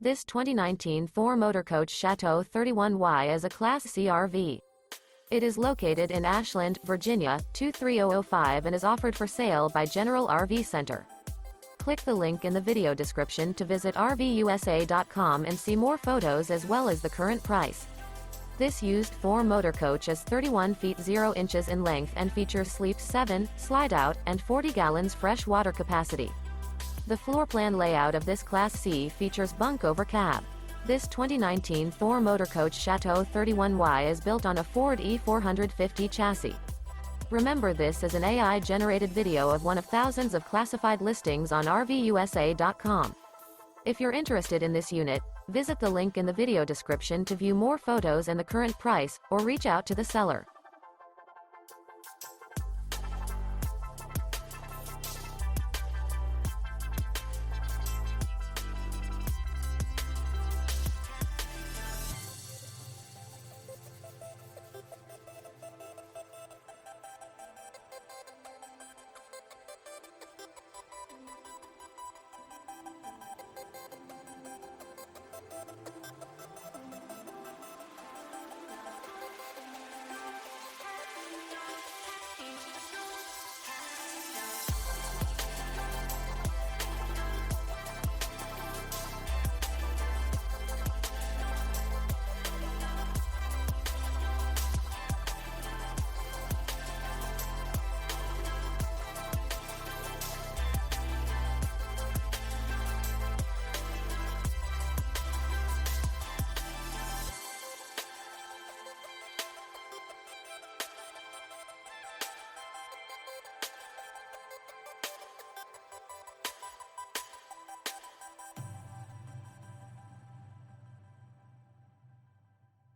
This 2019 Thor Motor Coach Chateau 31Y is a Class C RV. It is located in Ashland, Virginia, 23005 and is offered for sale by General RV Center. Click the link in the video description to visit RVUSA.com and see more photos as well as the current price. This used Thor Motor Coach is 31 feet 0 inches in length and features sleeps 7, Slideout, and 40 gallons fresh water capacity. The floor plan layout of this Class C features Bunk Over Cab. This 2019 Thor Motor Coach Chateau 31Y is built on a Ford E450 chassis. Remember, this is an AI-generated video of one of thousands of classified listings on RVUSA.com. If you're interested in this unit, visit the link in the video description to view more photos and the current price, or reach out to the seller.